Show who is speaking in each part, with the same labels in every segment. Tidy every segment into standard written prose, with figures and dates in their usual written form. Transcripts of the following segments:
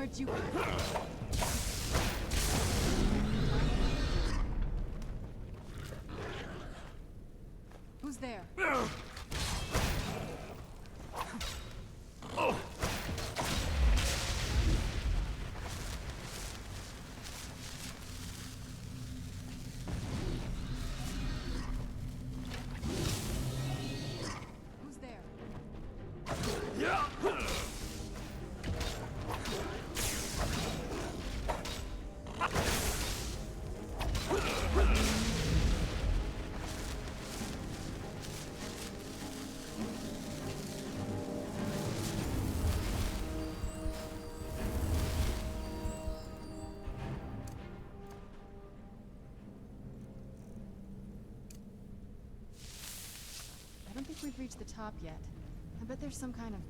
Speaker 1: Where'd you... Who's there? Who's there? I don't think we've reached the top yet. I bet there's some kind of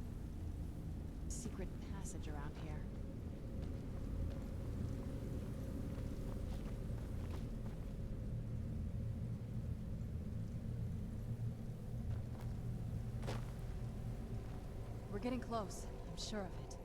Speaker 1: secret passage around here. We're getting close. I'm sure of it.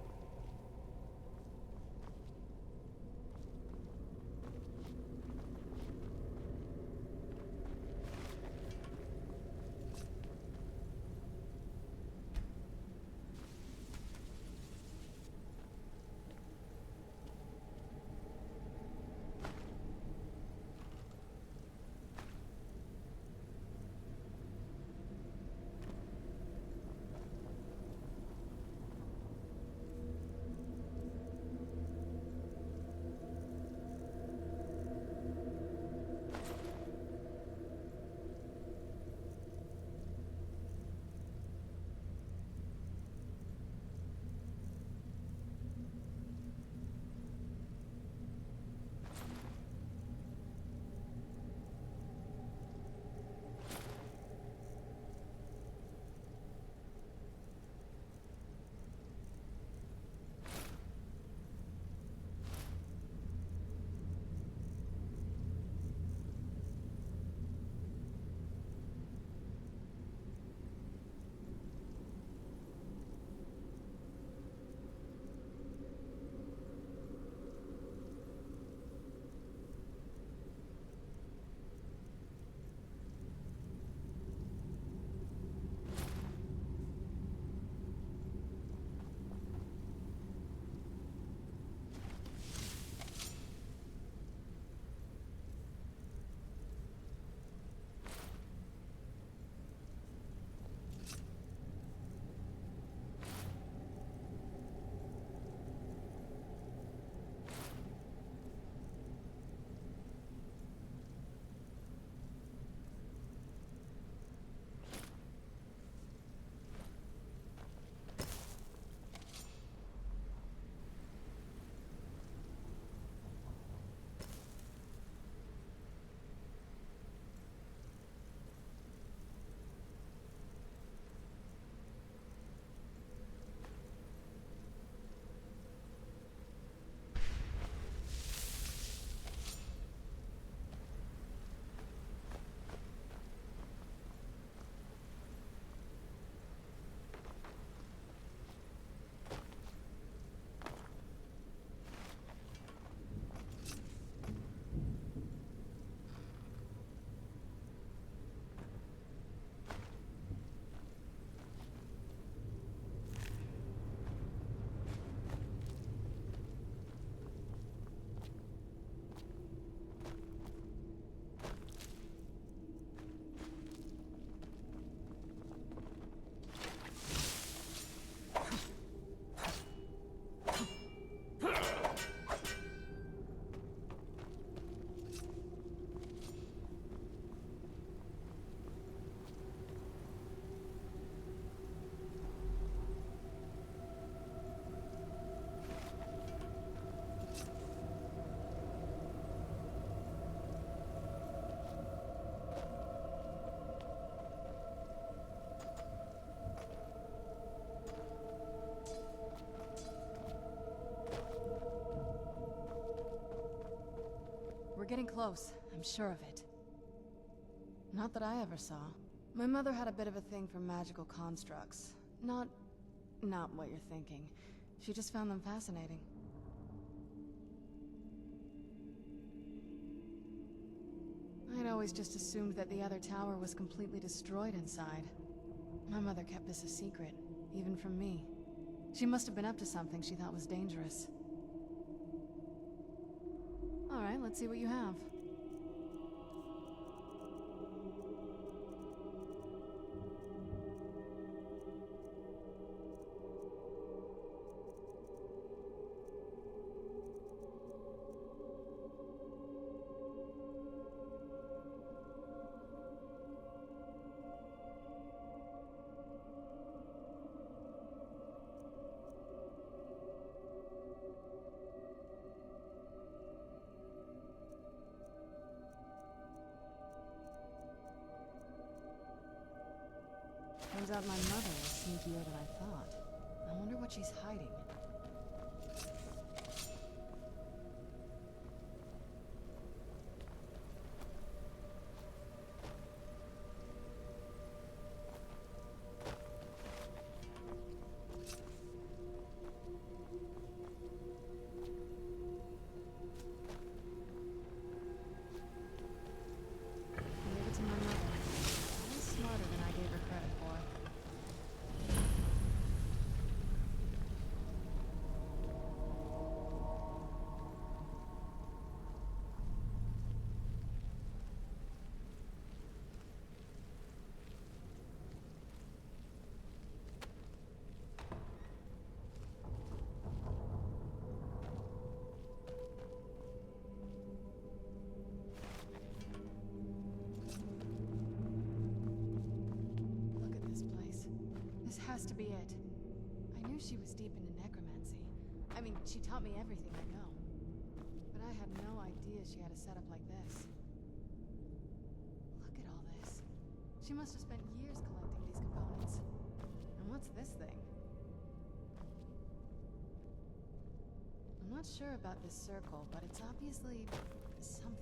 Speaker 1: getting close, I'm sure of it. Not that I ever saw. My mother had a bit of a thing for magical constructs. Not what you're thinking. She just found them fascinating. always just assumed that the other tower was completely destroyed inside. My mother kept this a secret, even from me. She must have been up to something she thought was dangerous. Alright, let's see what you have. Turns out my mother was sneakier than I thought. I wonder what she's hiding. Leave it to my mother. She's smarter than I gave her credit for. Look at this place. This has to be it. I knew she was deep into necromancy. I mean, she taught me everything I know. But I had no idea she had a setup like this. Look at all this. She must have spent years collecting these components. And what's this thing? I'm not sure about this circle, but it's obviously something.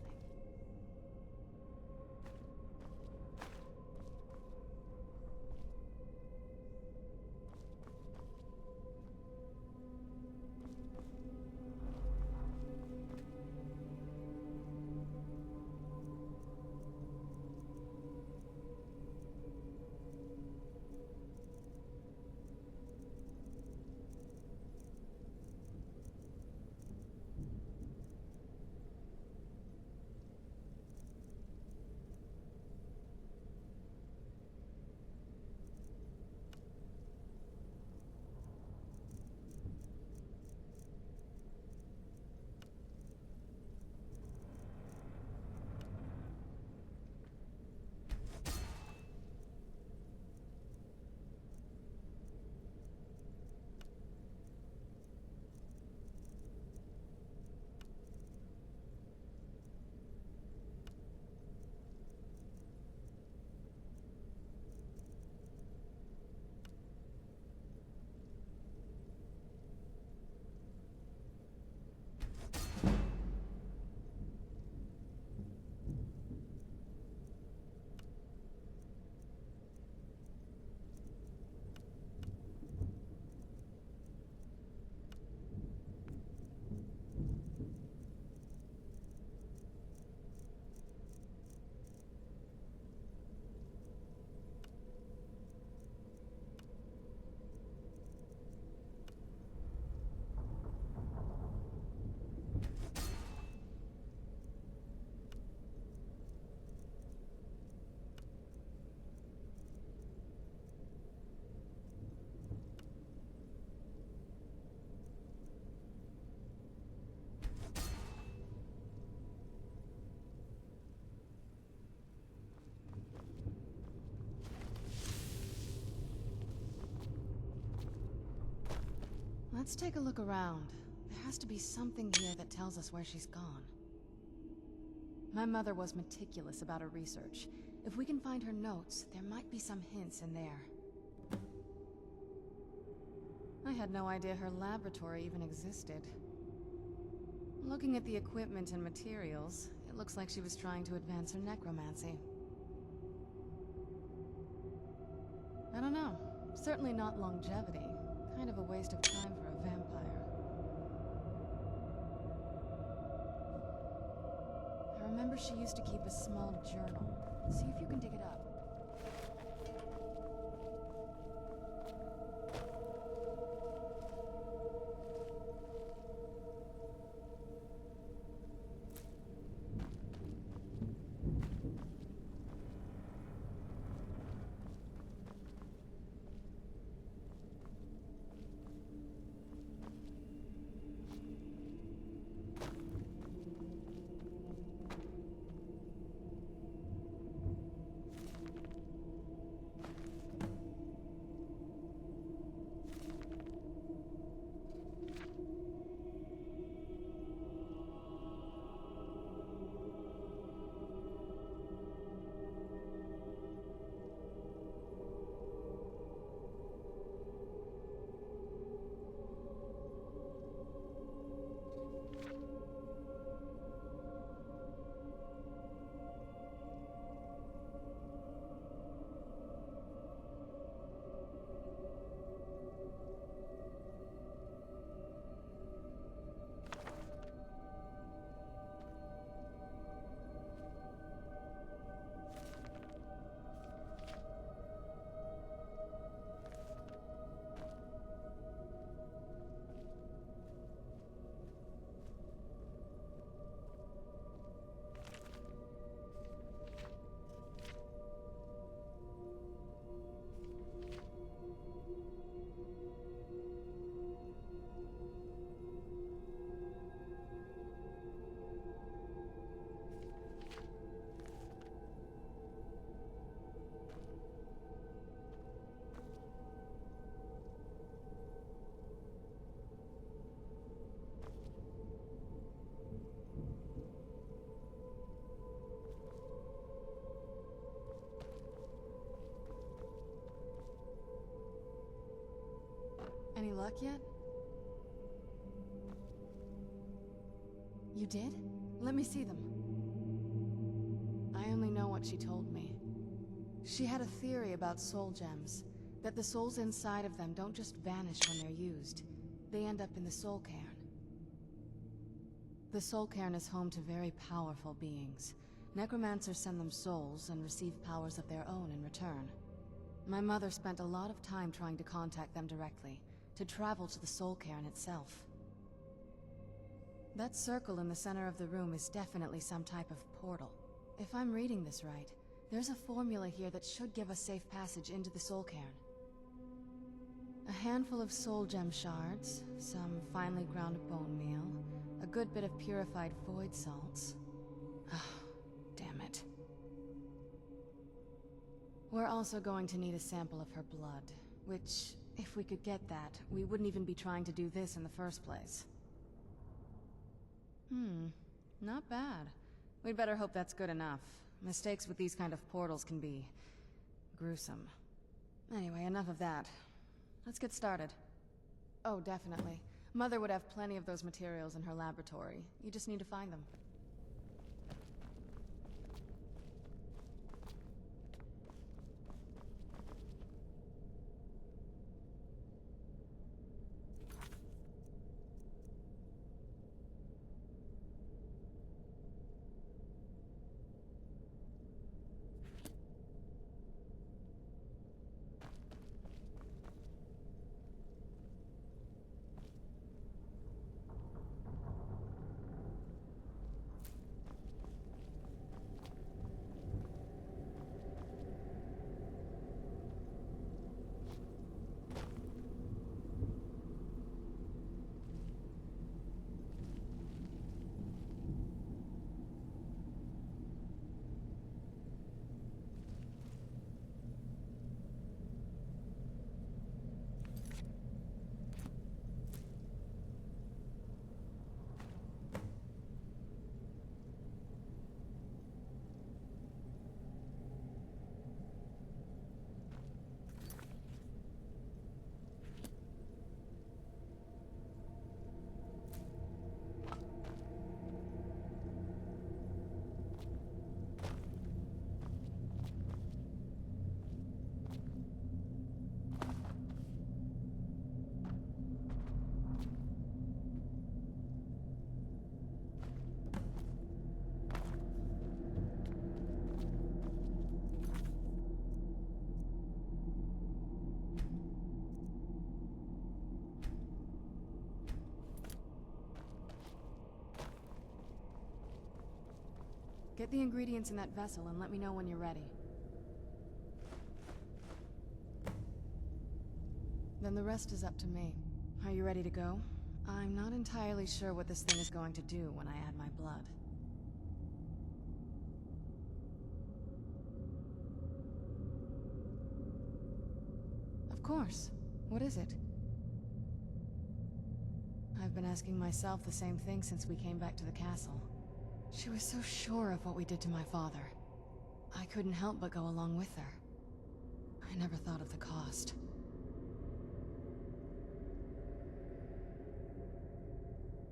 Speaker 1: Let's take a look around. There has to be something here that tells us where she's gone. My mother was meticulous about her research. If we can find her notes, there might be some hints in there. I had no idea her laboratory even existed. Looking at the equipment and materials, it looks like she was trying to advance her necromancy. I don't know. Certainly not longevity. Kind of a waste of time for a vampire. I remember she used to keep a small journal. See if you can dig it up. Any luck yet? You did? Let me see them. I only know what she told me. She had a theory about soul gems, that the souls inside of them don't just vanish when they're used. They end up in the soul cairn. The soul cairn is home to very powerful beings. Necromancers send them souls and receive powers of their own in return. My mother spent a lot of time trying to contact them directly, to travel to the soul cairn itself. That circle in the center of the room is definitely some type of portal. If I'm reading this right, there's a formula here that should give us safe passage into the soul cairn. A handful of soul gem shards, some finely ground bone meal, a good bit of purified void salts. Oh, damn it. We're also going to need a sample of her blood, which, if we could get that, we wouldn't even be trying to do this in the first place. Not bad. We'd better hope that's good enough. Mistakes with these kind of portals can be gruesome. Anyway, enough of that. Let's get started. Oh, definitely. Mother would have plenty of those materials in her laboratory. You just need to find them. Get the ingredients in that vessel and let me know when you're ready. Then the rest is up to me. Are you ready to go? I'm not entirely sure what this thing is going to do when I add my blood. Of course. What is it? I've been asking myself the same thing since we came back to the castle. She was so sure of what we did to my father. I couldn't help but go along with her. I never thought of the cost.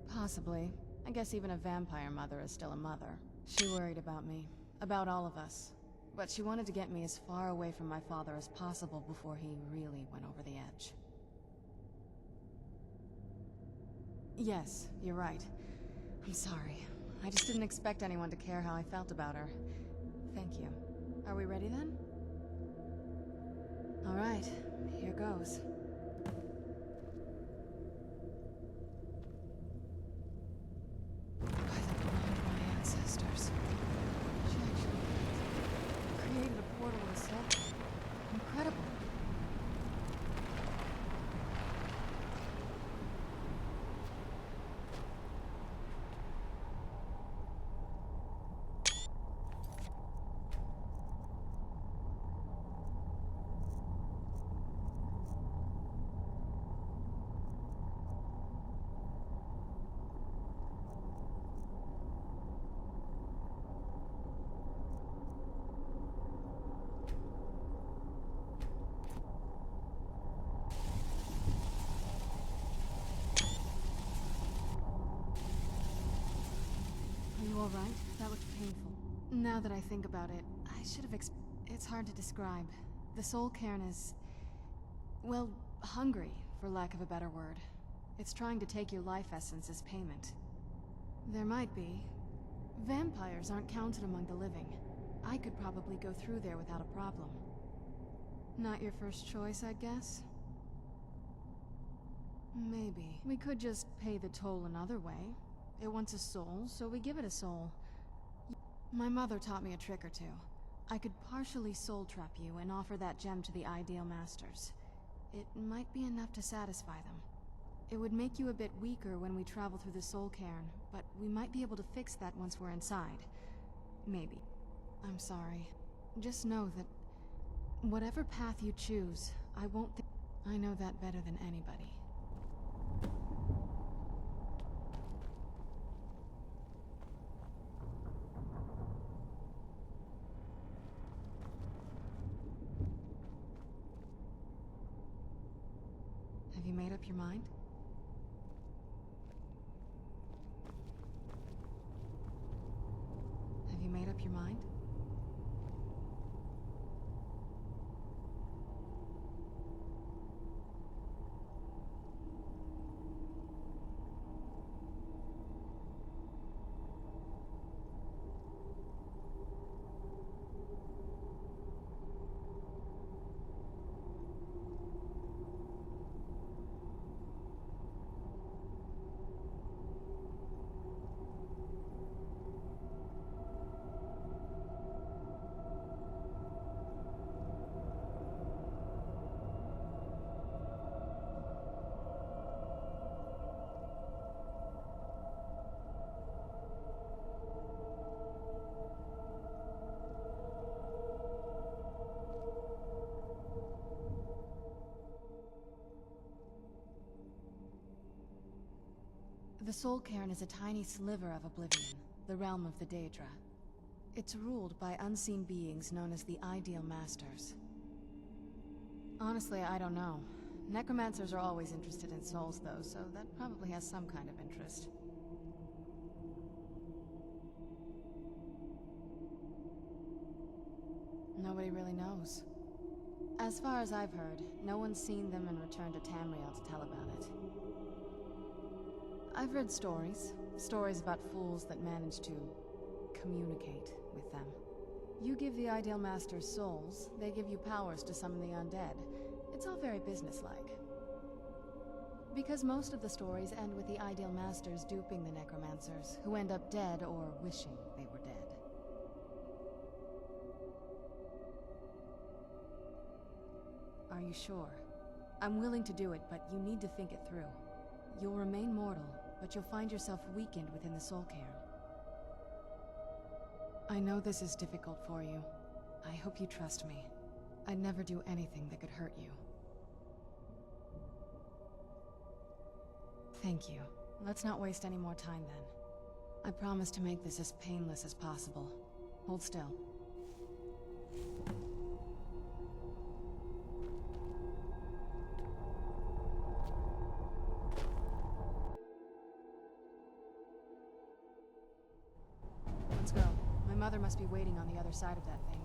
Speaker 1: Possibly. I guess even a vampire mother is still a mother. She worried about me. About all of us. But she wanted to get me as far away from my father as possible before he really went over the edge. Yes, you're right. I'm sorry. I just didn't expect anyone to care how I felt about her. Thank you. Are we ready then? All right, here goes. By the blood of my ancestors. She actually created a portal with a soul. Incredible. All right, that looked painful. Now that I think about it, I should have it's hard to describe. The soul cairn is... well, hungry, for lack of a better word. It's trying to take your life essence as payment. There might be. Vampires aren't counted among the living. I could probably go through there without a problem. Not your first choice, I'd guess? Maybe. We could just pay the toll another way. It wants a soul, so we give it a soul. My mother taught me a trick or two. I could partially soul trap you and offer that gem to the Ideal Masters. It might be enough to satisfy them. It would make you a bit weaker when we travel through the soul cairn, but we might be able to fix that once we're inside. Maybe. I'm sorry. Just know that whatever path you choose, I won't I know that better than anybody. Have you made up your mind? Have you made up your mind? The Soul Cairn is a tiny sliver of Oblivion, the realm of the Daedra. It's ruled by unseen beings known as the Ideal Masters. Honestly, I don't know. Necromancers are always interested in souls, though, so that probably has some kind of interest. Nobody really knows. As far as I've heard, no one's seen them and returned to Tamriel to tell about it. I've read stories about fools that manage to communicate with them. You give the Ideal Masters souls, they give you powers to summon the undead. It's all very businesslike. Because most of the stories end with the Ideal Masters duping the necromancers, who end up dead or wishing they were dead. Are you sure? I'm willing to do it, but you need to think it through. You'll remain mortal, but you'll find yourself weakened within the soul cairn. I know this is difficult for you. I hope you trust me. I'd never do anything that could hurt you. Thank you. Let's not waste any more time then. I promise to make this as painless as possible. Hold still. Let's go. My mother must be waiting on the other side of that thing.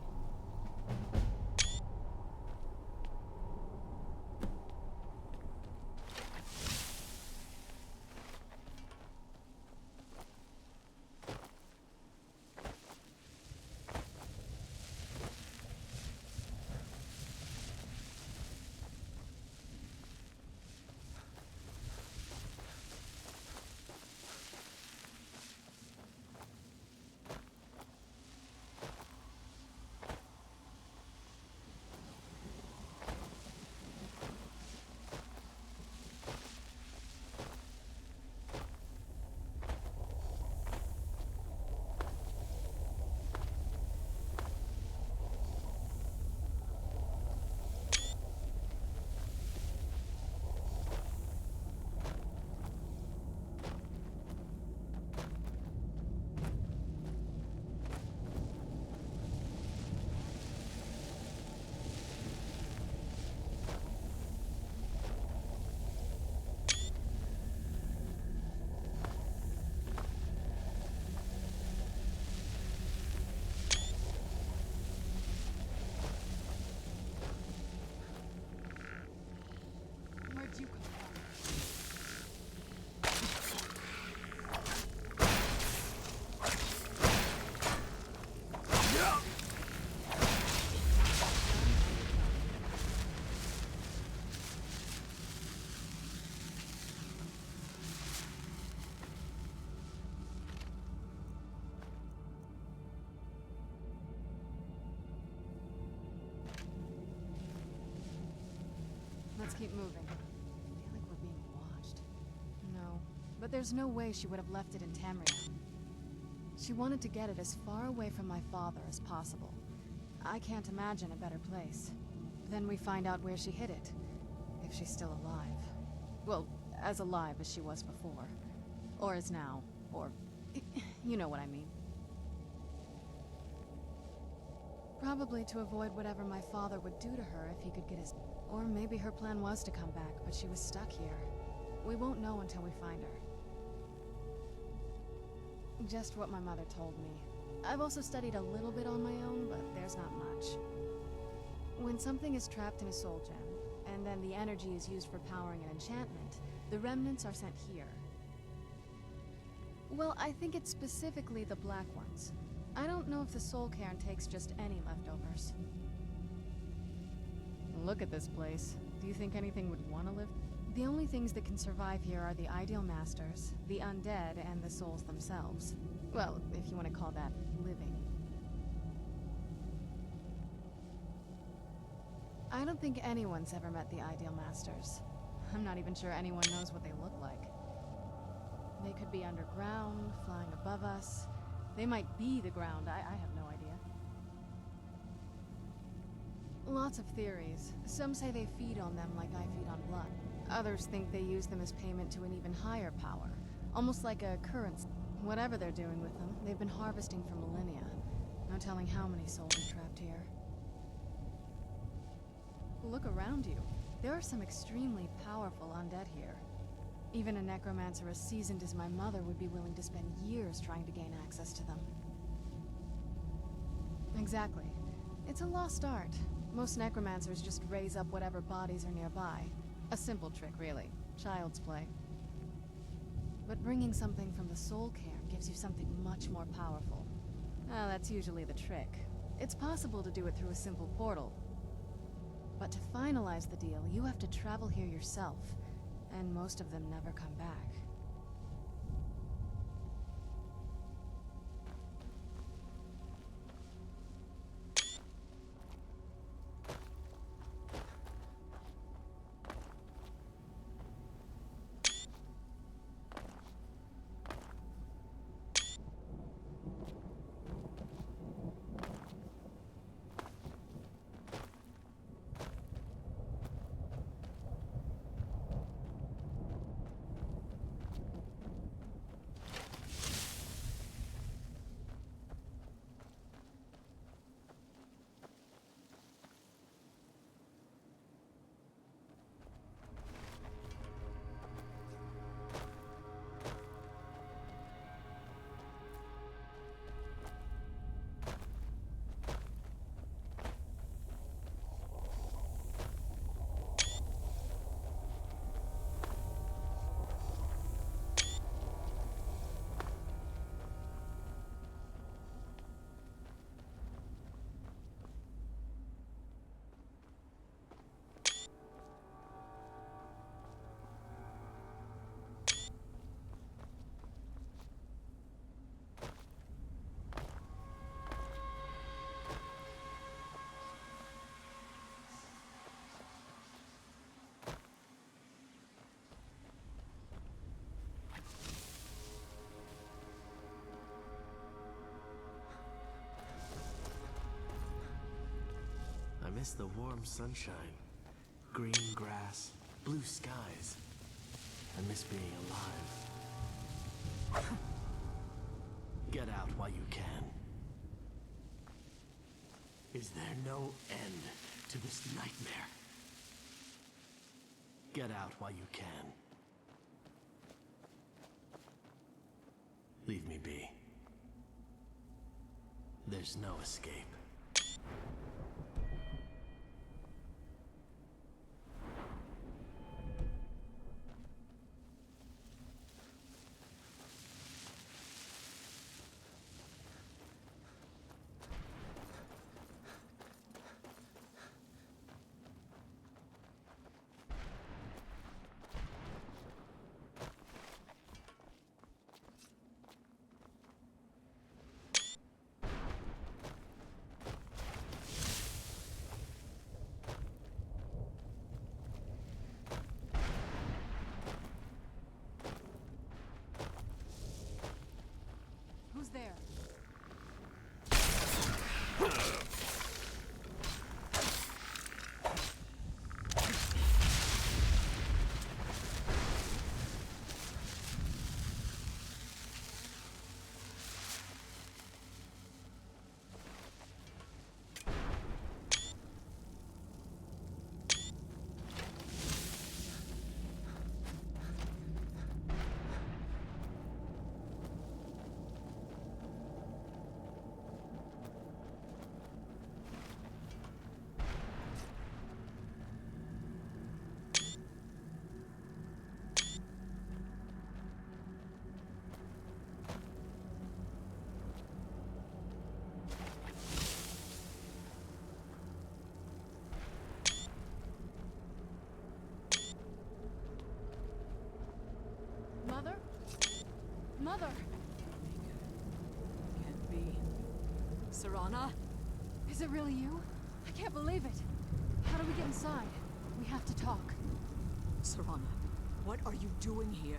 Speaker 1: Let's keep moving. I feel like we're being watched. No, but there's no way she would have left it in Tamriel. She wanted to get it as far away from my father as possible. I can't imagine a better place. Then we find out where she hid it. If she's still alive. Well, as alive as she was before. Or is now. Or... you know what I mean. Probably to avoid whatever my father would do to her if he could get his... Or maybe her plan was to come back, but she was stuck here. We won't know until we find her. Just what my mother told me. I've also studied a little bit on my own, but there's not much. When something is trapped in a soul gem, and then the energy is used for powering an enchantment, the remnants are sent here. Well, I think it's specifically the black ones. I don't know if the soul cairn takes just any leftovers. Look at this place. Do you think anything would want to live? The only things that can survive here are the ideal masters, the undead, and the souls themselves. Well, if you want to call that living. I don't think anyone's ever met the ideal masters. I'm not even sure anyone knows what they look like. They could be underground, flying above us. They might be the ground, I have no idea. Lots of theories. Some say they feed on them like I feed on blood. Others think they use them as payment to an even higher power. Almost like a currency. Whatever they're doing with them, they've been harvesting for millennia. No telling how many souls are trapped here. Look around you. There are some extremely powerful undead here. Even a necromancer as seasoned as my mother would be willing to spend years trying to gain access to them. Exactly. It's a lost art. Most necromancers just raise up whatever bodies are nearby. A simple trick, really. Child's play. But bringing something from the soul cairn gives you something much more powerful. Well, that's usually the trick. It's possible to do it through a simple portal. But to finalize the deal, you have to travel here yourself. And most of them never come back.
Speaker 2: miss the warm sunshine, green grass, blue skies. I miss being alive. Get out while you can. Is there no end to this nightmare? Get out while you can. Leave me be. There's no escape.
Speaker 1: Who's there? Mother? Mother!
Speaker 3: Can't be. Serana?
Speaker 1: Is it really you? I can't believe it. How do we get inside? We have to talk.
Speaker 3: Serana, what are you doing here?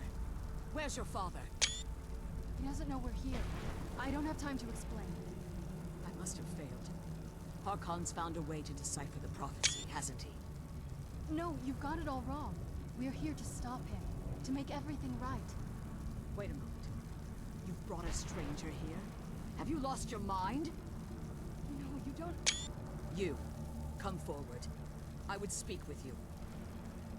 Speaker 3: Where's your father?
Speaker 1: He doesn't know we're here. I don't have time to explain.
Speaker 3: I must have failed. Harkon's found a way to decipher the prophecy, hasn't he?
Speaker 1: No, you've got it all wrong. We're here to stop him. To make everything right.
Speaker 3: Wait a moment. You've brought a stranger here? Have you lost your mind?
Speaker 1: No, you don't...
Speaker 3: You, come forward. I would speak with you.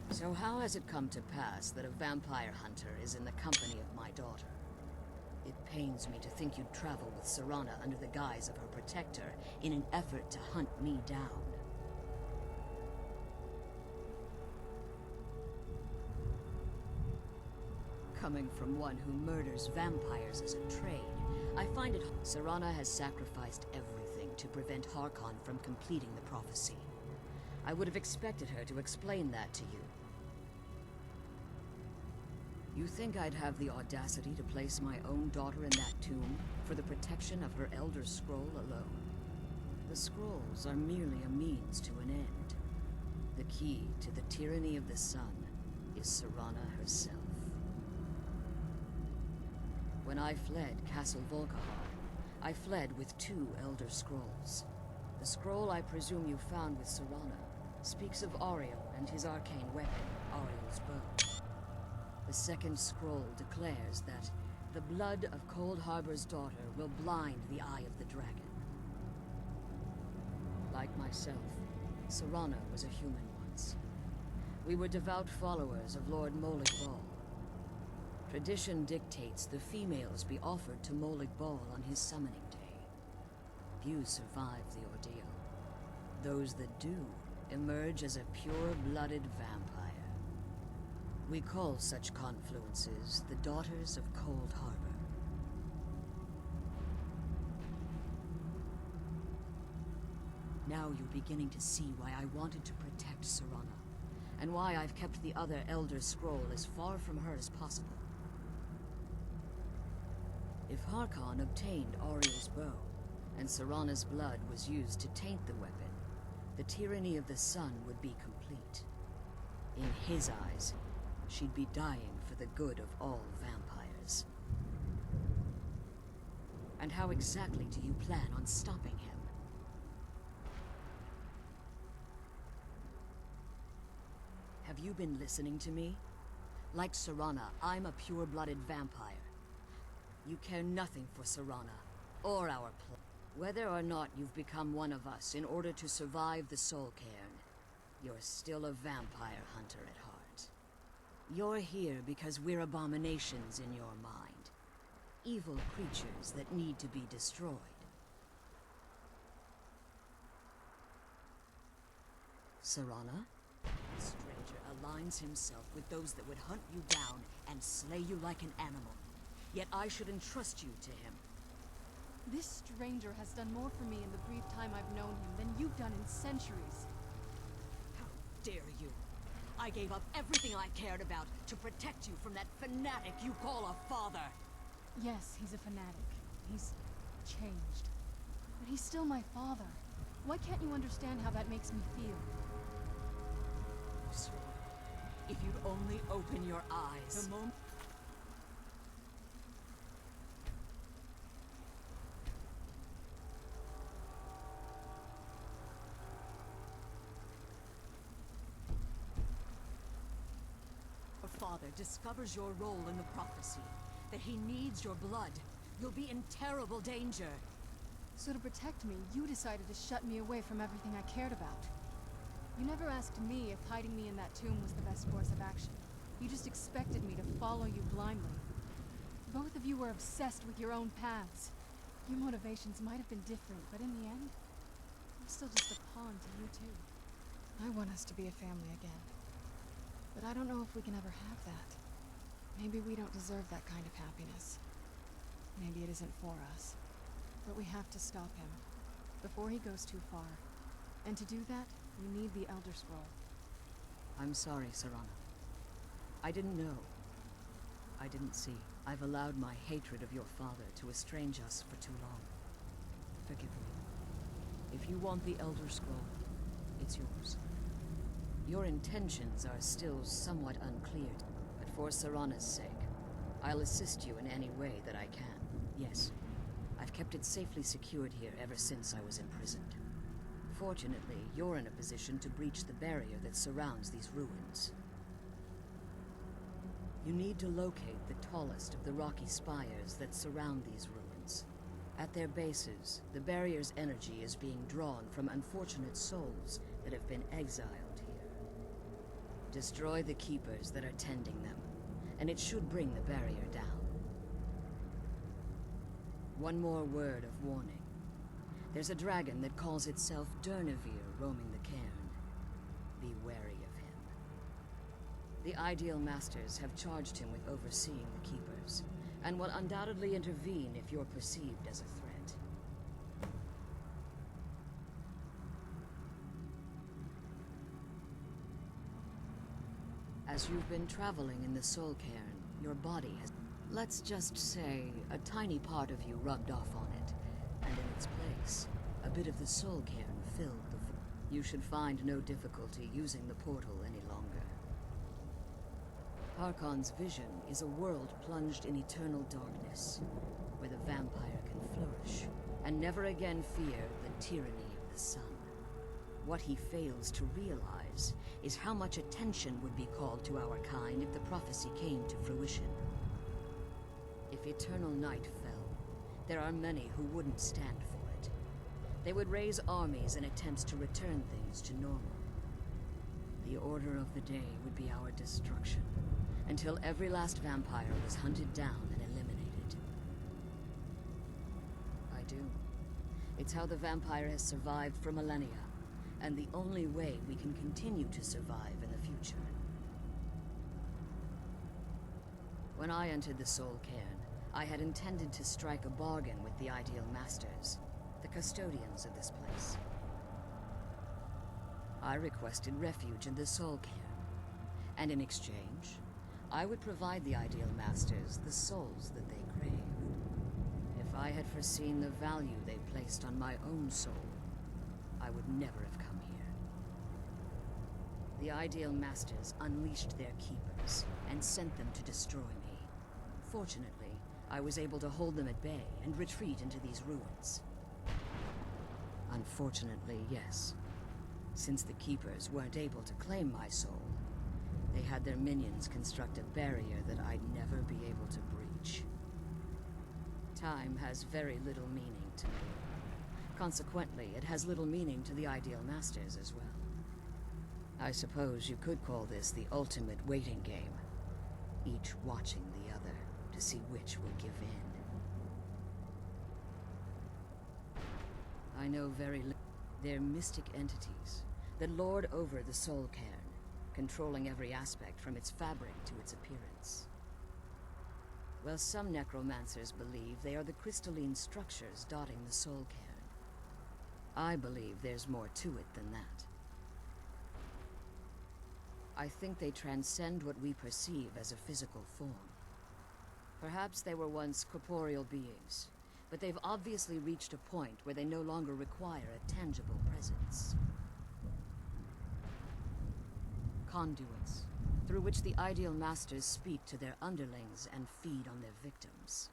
Speaker 3: So how has it come to pass that a vampire hunter is in the company of my daughter? It pains me to think you'd travel with Serana under the guise of her protector in an effort to hunt me down. Coming from one who murders vampires as a trade, I find it... Serana has sacrificed everything to prevent Harkon from completing the prophecy. I would have expected her to explain that to you. You think I'd have the audacity to place my own daughter in that tomb for the protection of her Elder Scroll alone? The scrolls are merely a means to an end. The key to the tyranny of the sun is Serana herself. When I fled Castle Volkihar, I fled with 2 Elder Scrolls. The scroll I presume you found with Serana speaks of Ariel and his arcane weapon, Ariel's bow. The second scroll declares that the blood of Cold Harbor's daughter will blind the eye of the dragon. Like myself, Serana was a human once. We were devout followers of Lord Molig Bal. Tradition dictates the females be offered to Molig Bal on his summoning day. Few survive the ordeal. Those that do emerge as a pure-blooded vampire. We call such confluences the Daughters of Cold Harbor. Now you're beginning to see why I wanted to protect Serana, and why I've kept the other Elder Scroll as far from her as possible. If Harkon obtained Ariel's bow, and Serana's blood was used to taint the weapon, the tyranny of the sun would be complete. In his eyes, she'd be dying for the good of all vampires. And how exactly do you plan on stopping him? Have you been listening to me? Like Serana, I'm a pure-blooded vampire. You care nothing for Serana, or our plan. Whether or not you've become one of us in order to survive the Soul Cairn, you're still a vampire hunter at heart. You're here because we're abominations in your mind. Evil creatures that need to be destroyed. Serana? The stranger aligns himself with those that would hunt you down and slay you like an animal. Yet I should entrust you to him.
Speaker 1: This stranger has done more for me in the brief time I've known him than you've done in centuries.
Speaker 3: How dare you? I gave up everything I cared about to protect you from that fanatic you call a father.
Speaker 1: Yes, he's a fanatic. He's changed. But he's still my father. Why can't you understand how that makes me feel?
Speaker 3: If you'd only open your eyes. The moment... Your father discovers your role in the prophecy, that he needs your blood, you'll be in terrible danger.
Speaker 1: So to protect me, you decided to shut me away from everything I cared about. You never asked me if hiding me in that tomb was the best course of action. You just expected me to follow you blindly. Both of you were obsessed with your own paths. Your motivations might have been different, but in the end, I'm still just a pawn to you two. I want us to be a family again. But I don't know if we can ever have that. Maybe we don't deserve that kind of happiness. Maybe it isn't for us. But we have to stop him, before he goes too far. And to do that, we need the Elder Scroll.
Speaker 3: I'm sorry, Serana. I didn't know. I didn't see. I've allowed my hatred of your father to estrange us for too long. Forgive me. If you want the Elder Scroll, it's yours. Your intentions are still somewhat unclear, but for Serana's sake, I'll assist you in any way that I can. Yes, I've kept it safely secured here ever since I was imprisoned. Fortunately, you're in a position to breach the barrier that surrounds these ruins. You need to locate the tallest of the rocky spires that surround these ruins. At their bases, the barrier's energy is being drawn from unfortunate souls that have been exiled here. Destroy the keepers that are tending them, and it should bring the barrier down. One more word of warning. There's a dragon that calls itself Durnevere roaming the cairn. Be wary of him. The Ideal Masters have charged him with overseeing the Keepers, and will undoubtedly intervene if you're perceived as a threat. As you've been traveling in the Soul Cairn, your body has, let's just say, a tiny part of you rubbed off on it, and in its place, a bit of the Soul Cairn filled the void. You should find no difficulty using the portal any longer. Harkon's vision is a world plunged in eternal darkness, where the vampire can flourish, and never again fear the tyranny of the sun. What he fails to realize is how much attention would be called to our kind if the prophecy came to fruition. If eternal night fell, there are many who wouldn't stand for it. They would raise armies in attempts to return things to normal. The order of the day would be our destruction, until every last vampire was hunted down and eliminated. I do. It's how the vampire has survived for millennia, and the only way we can continue to survive in the future. When I entered the Soul Cairn, I had intended to strike a bargain with the Ideal Masters, the custodians of this place. I requested refuge in the Soul Cairn, and in exchange, I would provide the Ideal Masters the souls that they craved. If I had foreseen the value they placed on my own soul, I would never have come here. The Ideal Masters unleashed their keepers and sent them to destroy me. Fortunately, I was able to hold them at bay and retreat into these ruins. Unfortunately, yes. Since the keepers weren't able to claim my soul, They had their minions construct a barrier that I'd never be able to breach. Time has very little meaning to me. Consequently, it has little meaning to the Ideal Masters as well. I suppose you could call this the ultimate waiting game, each watching the other to see which will give in. I know very little. They're mystic entities that lord over the soul cairn, controlling every aspect from its fabric to its appearance. Well, some necromancers believe they are the crystalline structures dotting the soul cairn. I believe there's more to it than that. I think they transcend what we perceive as a physical form. Perhaps they were once corporeal beings, but they've obviously reached a point where they no longer require a tangible presence. Conduits, through which the Ideal Masters speak to their underlings and feed on their victims.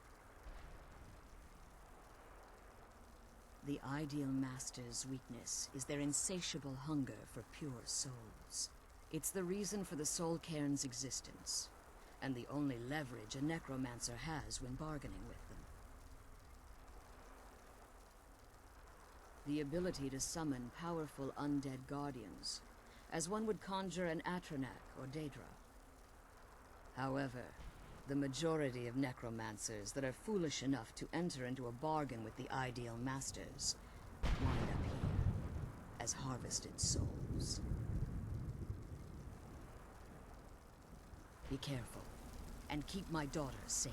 Speaker 3: The Ideal Masters' weakness is their insatiable hunger for pure souls. It's the reason for the soul cairn's existence, and the only leverage a necromancer has when bargaining with them. The ability to summon powerful undead guardians, as one would conjure an Atronak or Daedra. However, the majority of necromancers that are foolish enough to enter into a bargain with the Ideal Masters wind up here as harvested souls. Be careful, and keep my daughter safe.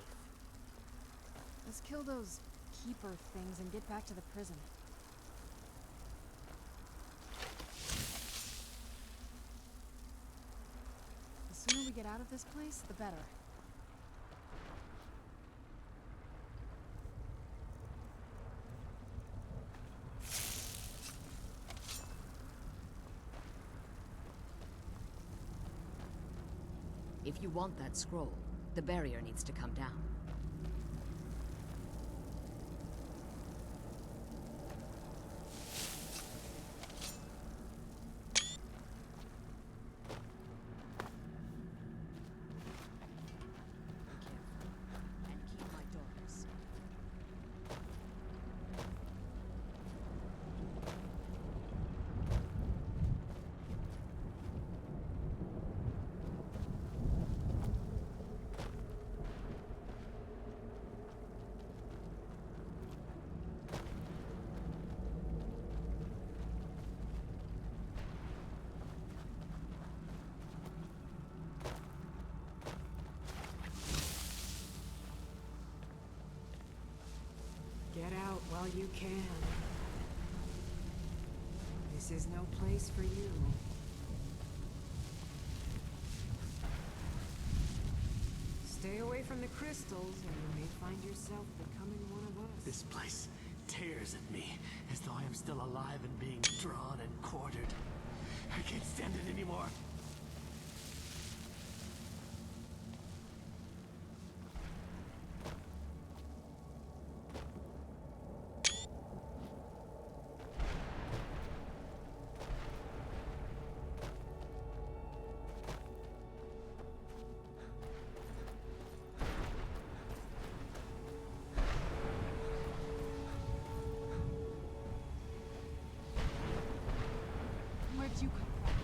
Speaker 1: Let's kill those keeper things and get back to the prison. The sooner we get out of this place, the better.
Speaker 3: If you want that scroll, the barrier needs to come down.
Speaker 4: Get out while you can. This is no place for you. Stay away from the crystals, and you may find yourself becoming one of us.
Speaker 2: This place tears at me, as though I am still alive and being drawn and quartered. I can't stand it anymore.
Speaker 1: Where'd you come from?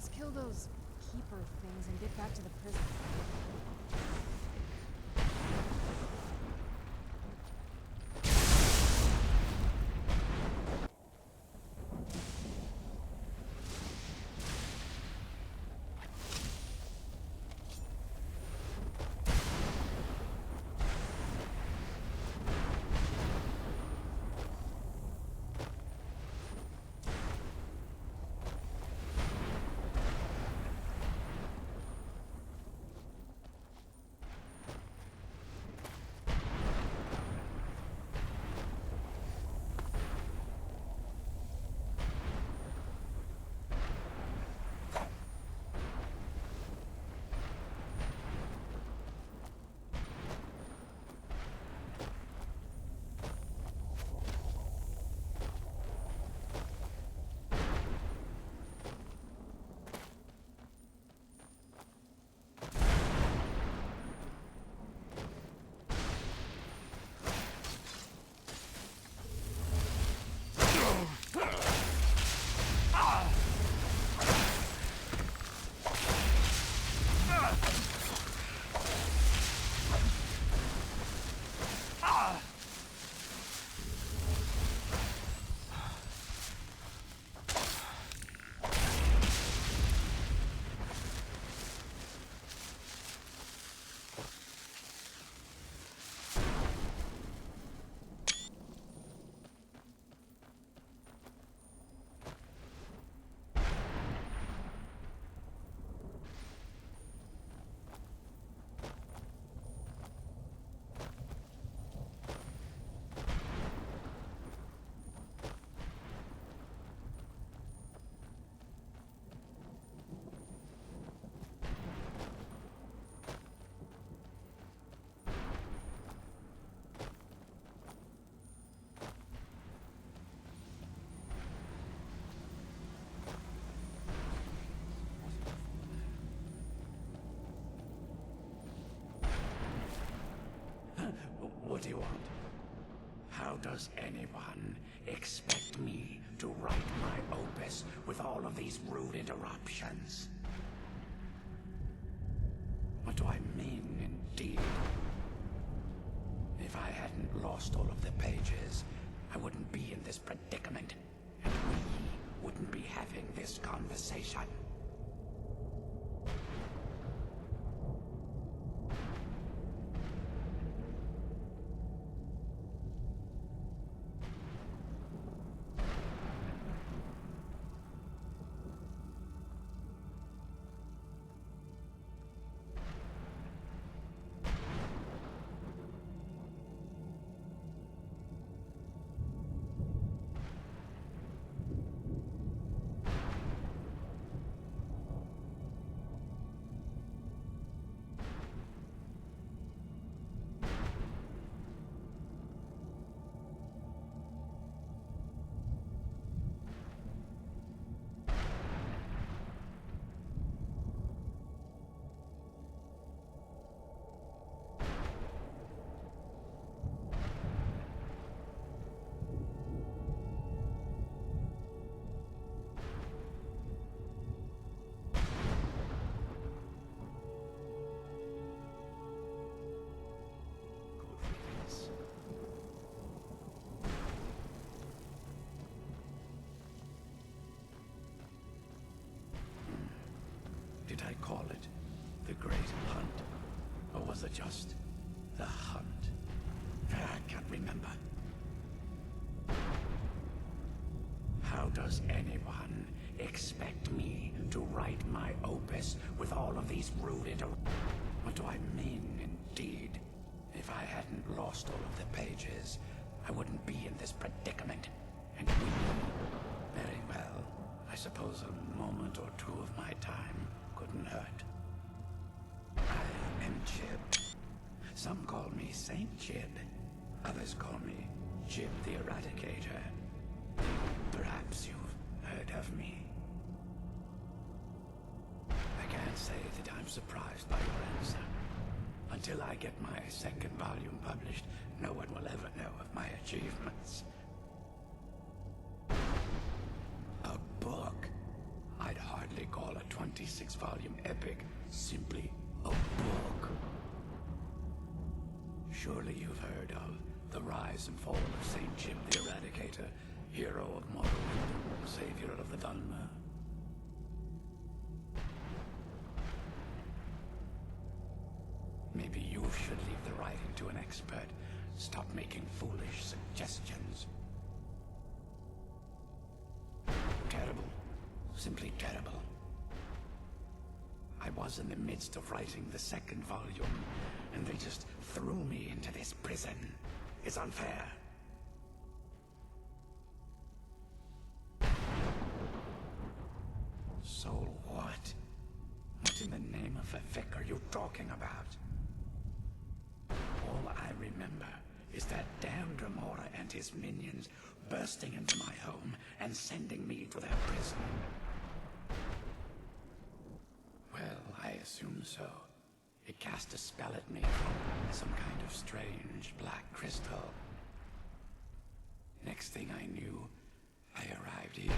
Speaker 1: Let's kill those keeper things and get back to the prison.
Speaker 5: What do you want? How does anyone expect me to write my opus with all of these rude interruptions? What do I mean, indeed? If I hadn't lost all of the pages, I wouldn't be in this predicament, and we wouldn't be having this conversation. Did I call it the Great Hunt? Or was it just the Hunt? I can't remember. How does anyone expect me to write my opus with all of these rude What do I mean, indeed? If I hadn't lost all of the pages, I wouldn't be in this predicament. And we... Very well. suppose a moment or two of my time couldn't hurt. I am Jib. Some call me Saint Jib. Others call me Jib the Eradicator. Perhaps you've heard of me. I can't say that I'm surprised by your answer. Until I get my second volume published, no one will ever know of my achievements. A book? I'd hardly call a 26-volume epic simply a book. Surely you've heard of the rise and fall of Saint Jib the Eradicator, hero of Morrowind, savior of the Dawnguard. Maybe you should leave the writing to an expert. Stop making foolish suggestions. Terrible. Simply terrible. I was in the midst of writing the second volume, and they just threw me into this prison. It's unfair. So what? What in the name of a vic are you talking about? All I remember is that damned Remora and his minions bursting into my home and sending me to their prison. Well, I assume so. It cast a spell at me from some kind of strange black crystal. Next thing I knew, I arrived here.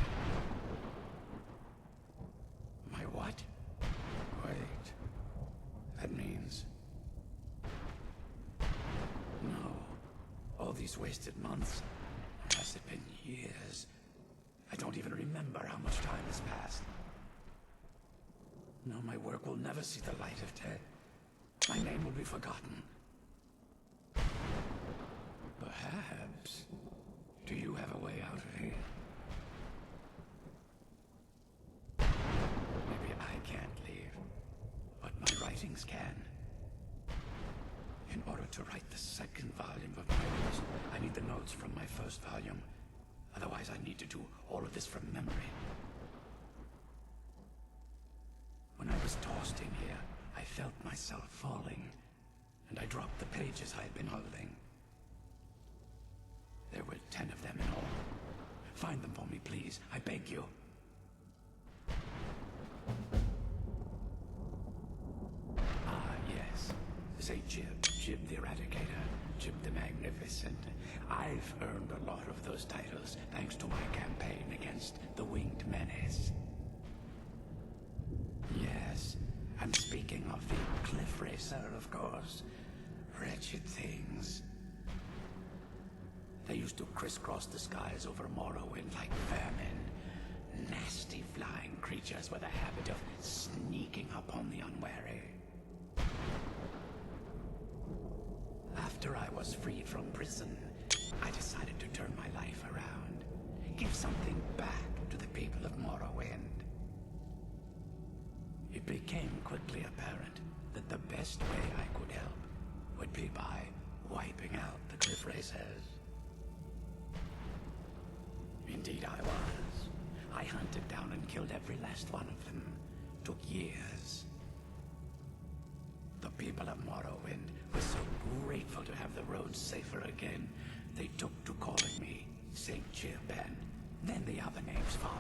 Speaker 5: My what? Wait. That means... No. All these wasted months. Or has it been years? I don't even remember how much time has passed. No, my work will never see the light of day. My name will be forgotten. Perhaps. Do you have a way out of here? Maybe I can't leave, but my writings can. In order to write the second volume of my works, I need the notes from my first volume. Otherwise, I need to do all of this from memory. When I was tossed in here, I felt myself falling, and I dropped the pages I had been holding. There were 10 of them in all. Find them for me, please. I beg you. Ah, yes. Say Jib the Eradicator, Jib the Magnificent. I've earned a lot of those titles thanks to my campaign against the Winged Menace. Yes, I'm speaking of the Cliff Racer, of course. Wretched things. They used to crisscross the skies over Morrowind like vermin. Nasty flying creatures with a habit of sneaking up on the unwary. After I was freed from prison, I decided to turn my life around. Give something back to the people of Morrowind. It became quickly apparent that the best way I could help would be by wiping out the Cliff Racers. Indeed I was. I hunted down and killed every last one of them. Took years. The people of Morrowind were so grateful to have the roads safer again, they took to calling me Saint Jib, and then the other names followed.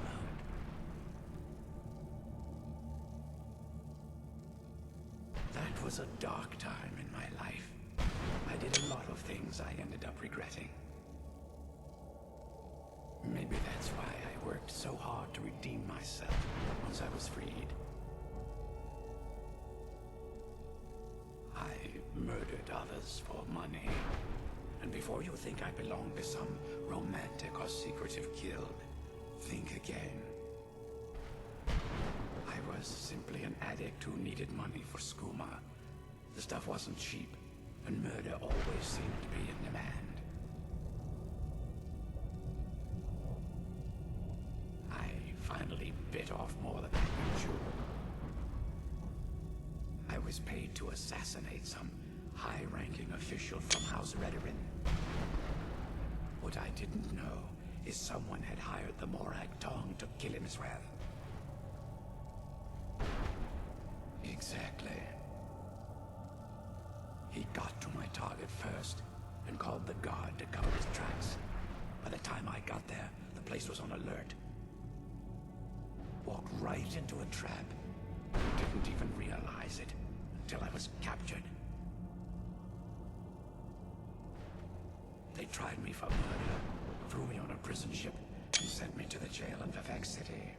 Speaker 5: That was a dark time in my life. I did a lot of things I ended up regretting. Maybe that's why I worked so hard to redeem myself once I was freed. I murdered others for money. And before you think I belong to some romantic or secretive guild, think again. I was simply an addict who needed money for skooma. The stuff wasn't cheap, and murder always seemed to be in demand. I finally bit off more than I could chew. I was paid to assassinate some high-ranking official from House Redorin. What I didn't know is someone had hired the Morag Tong to kill him as well. Exactly. He got to my target first, and called the guard to cover his tracks. By the time I got there, the place was on alert. Walked right into a trap. Didn't even realize it until I was captured. They tried me for murder, threw me on a prison ship, and sent me to the jail in Vivek City.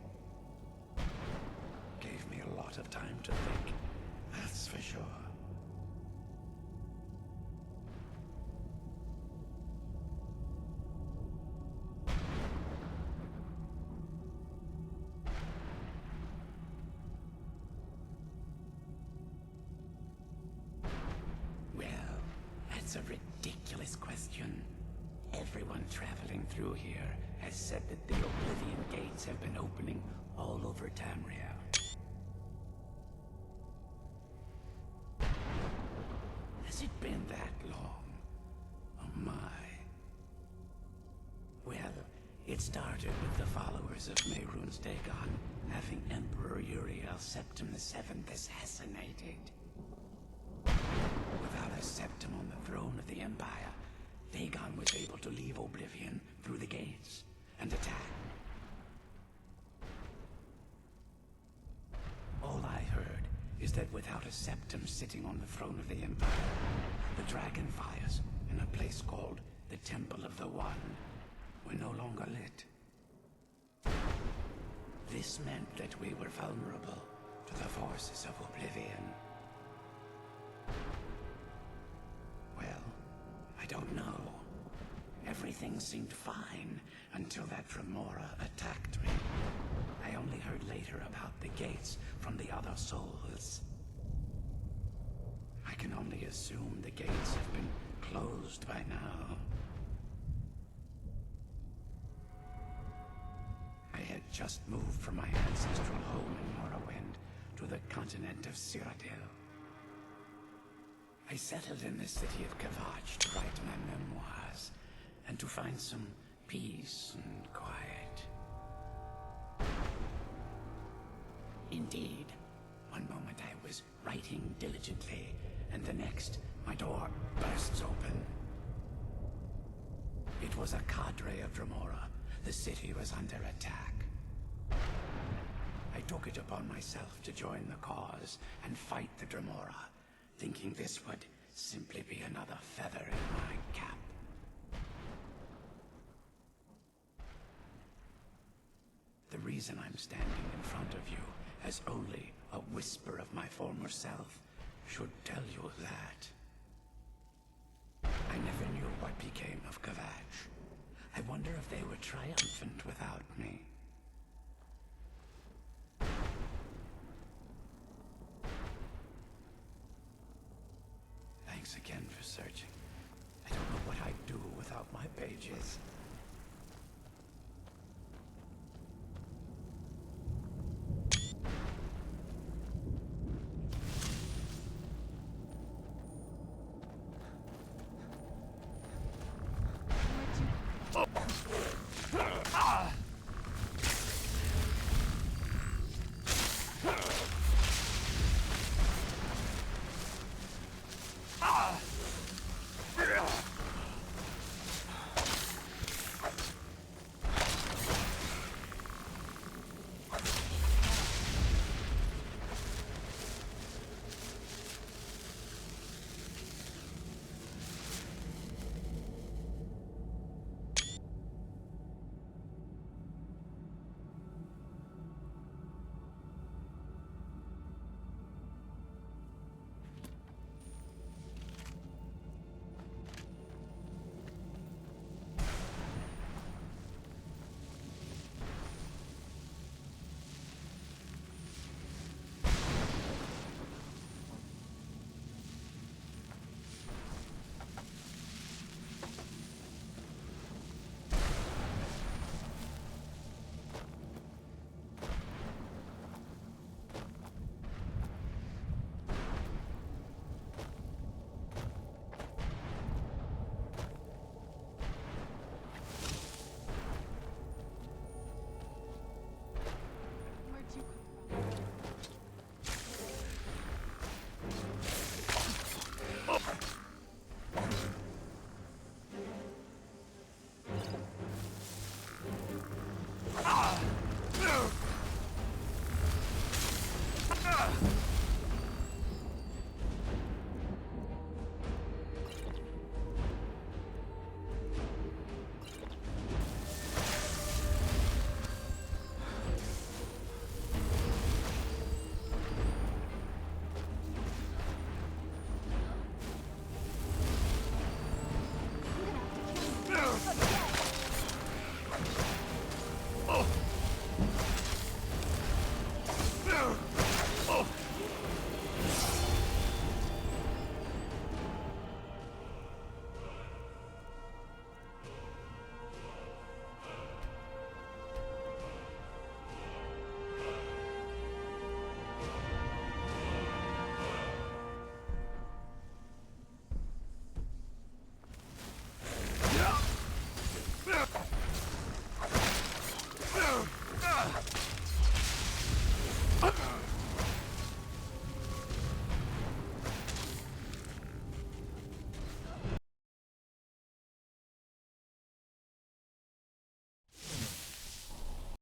Speaker 5: Gave me a lot of time to think, that's for sure. Well, that's a ridiculous question. Everyone traveling through here has said that the Oblivion gates have been opening all over Tamriel. Has it been that long? Oh my. Well, it started with the followers of Mehrunes Dagon having Emperor Uriel Septim VII assassinated. Without a septim on the throne of the Empire, Dagon was able to leave Oblivion through the gates and attack. All I heard is that without a septum sitting on the throne of the Empire, the dragon fires in a place called the Temple of the One were no longer lit. This meant that we were vulnerable to the forces of Oblivion. Well, I don't know. Everything seemed fine until that Dremora attacked me. I only heard later about the gates from the other souls. I can only assume the gates have been closed by now. I had just moved from my ancestral home in Morrowind to the continent of Cyrodiil. I settled in the city of Kavach to write my memoirs and to find some peace and quiet. Indeed, one moment I was writing diligently, and the next, my door bursts open. It was a cadre of Dremora. The city was under attack. I took it upon myself to join the cause and fight the Dremora, thinking this would simply be another feather in my cap. The reason I'm standing in front of you as only a whisper of my former self should tell you that. I never knew what became of Kavach. I wonder if they were triumphant without me. Thanks again for searching. I don't know what I'd do without my pages.